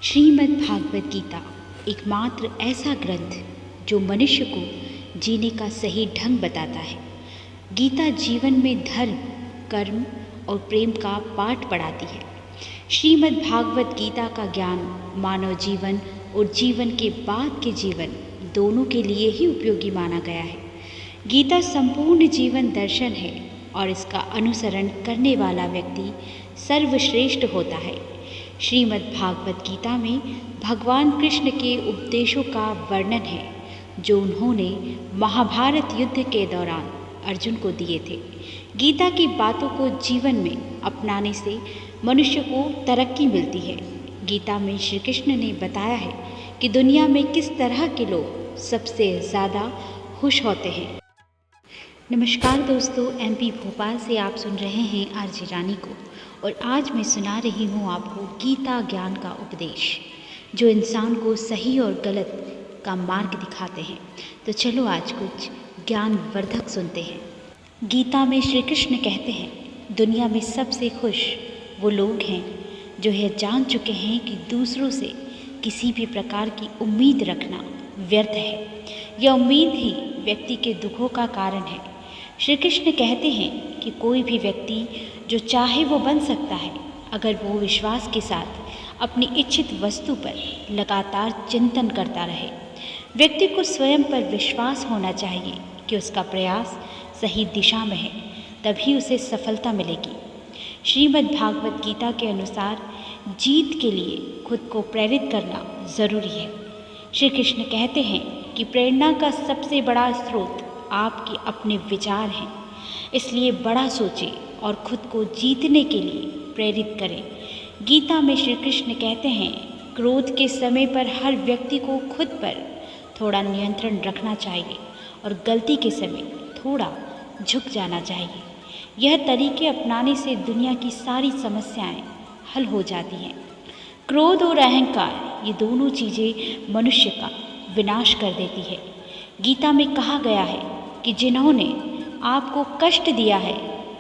श्रीमद् भागवत गीता एकमात्र ऐसा ग्रंथ जो मनुष्य को जीने का सही ढंग बताता है। गीता जीवन में धर्म, कर्म और प्रेम का पाठ पढ़ाती है। श्रीमद् भागवत गीता का ज्ञान मानव जीवन और जीवन के बाद के जीवन दोनों के लिए ही उपयोगी माना गया है। गीता संपूर्ण जीवन दर्शन है और इसका अनुसरण करने वाला व्यक्ति सर्वश्रेष्ठ होता है। श्रीमद् भागवत गीता में भगवान कृष्ण के उपदेशों का वर्णन है जो उन्होंने महाभारत युद्ध के दौरान अर्जुन को दिए थे। गीता की बातों को जीवन में अपनाने से मनुष्य को तरक्की मिलती है। गीता में श्री कृष्ण ने बताया है कि दुनिया में किस तरह के लोग सबसे ज़्यादा खुश होते हैं। नमस्कार दोस्तों, एमपी भोपाल से आप सुन रहे हैं आरजे रानी को और आज मैं सुना रही हूँ आपको गीता ज्ञान का उपदेश जो इंसान को सही और गलत का मार्ग दिखाते हैं। तो चलो आज कुछ ज्ञानवर्धक सुनते हैं। गीता में श्री कृष्ण कहते हैं, दुनिया में सबसे खुश वो लोग हैं जो यह जान चुके हैं कि दूसरों से किसी भी प्रकार की उम्मीद रखना व्यर्थ है। यह उम्मीद ही व्यक्ति के दुखों का कारण है। श्री कृष्ण कहते हैं कि कोई भी व्यक्ति जो चाहे वो बन सकता है अगर वो विश्वास के साथ अपनी इच्छित वस्तु पर लगातार चिंतन करता रहे। व्यक्ति को स्वयं पर विश्वास होना चाहिए कि उसका प्रयास सही दिशा में है, तभी उसे सफलता मिलेगी। श्रीमद् भागवत गीता के अनुसार जीत के लिए खुद को प्रेरित करना ज़रूरी है। श्री कृष्ण कहते हैं कि प्रेरणा का सबसे बड़ा स्रोत आपके अपने विचार हैं, इसलिए बड़ा सोचें और खुद को जीतने के लिए प्रेरित करें। गीता में श्री कृष्ण कहते हैं, क्रोध के समय पर हर व्यक्ति को खुद पर थोड़ा नियंत्रण रखना चाहिए और गलती के समय थोड़ा झुक जाना चाहिए। यह तरीके अपनाने से दुनिया की सारी समस्याएं हल हो जाती हैं। क्रोध और अहंकार ये दोनों चीज़ें मनुष्य का विनाश कर देती है। गीता में कहा गया है कि जिन्होंने आपको कष्ट दिया है,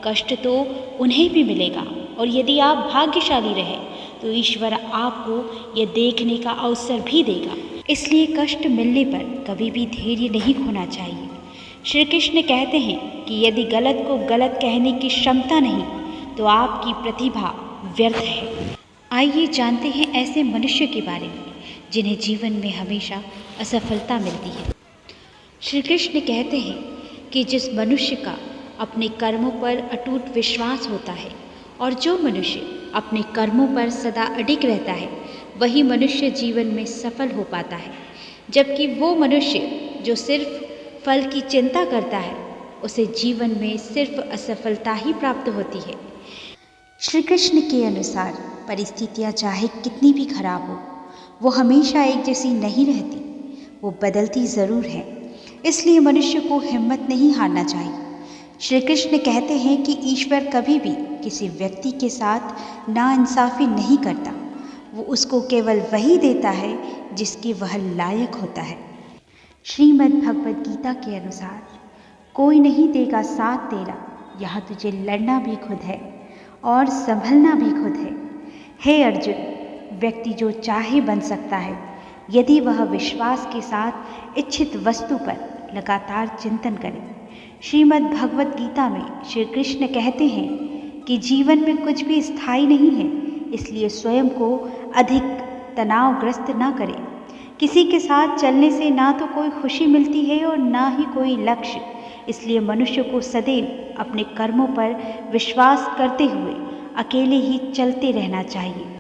कष्ट तो उन्हें भी मिलेगा, और यदि आप भाग्यशाली रहे तो ईश्वर आपको यह देखने का अवसर भी देगा। इसलिए कष्ट मिलने पर कभी भी धैर्य नहीं खोना चाहिए। श्री कृष्ण कहते हैं कि यदि गलत को गलत कहने की क्षमता नहीं तो आपकी प्रतिभा व्यर्थ है। आइए जानते हैं ऐसे मनुष्य के बारे में जिन्हें जीवन में हमेशा असफलता मिलती है। श्री कृष्ण कहते हैं कि जिस मनुष्य का अपने कर्मों पर अटूट विश्वास होता है और जो मनुष्य अपने कर्मों पर सदा अडिग रहता है वही मनुष्य जीवन में सफल हो पाता है, जबकि वो मनुष्य जो सिर्फ फल की चिंता करता है उसे जीवन में सिर्फ असफलता ही प्राप्त होती है। श्री कृष्ण के अनुसार परिस्थितियाँ चाहे कितनी भी खराब हो वो हमेशा एक जैसी नहीं रहती, वो बदलती ज़रूर है। इसलिए मनुष्य को हिम्मत नहीं हारना चाहिए। श्री कृष्ण कहते हैं कि ईश्वर कभी भी किसी व्यक्ति के साथ नाइंसाफ़ी नहीं करता, वो उसको केवल वही देता है जिसके वह लायक होता है। श्रीमद् भगवत गीता के अनुसार कोई नहीं देगा साथ तेरा, यहाँ तुझे लड़ना भी खुद है और संभलना भी खुद है। हे अर्जुन, व्यक्ति जो चाहे बन सकता है यदि वह विश्वास के साथ इच्छित वस्तु पर लगातार चिंतन करे। श्रीमद् भगवत गीता में श्री कृष्ण कहते हैं कि जीवन में कुछ भी स्थायी नहीं है, इसलिए स्वयं को अधिक तनावग्रस्त ना करें। किसी के साथ चलने से ना तो कोई खुशी मिलती है और ना ही कोई लक्ष्य, इसलिए मनुष्य को सदैव अपने कर्मों पर विश्वास करते हुए अकेले ही चलते रहना चाहिए।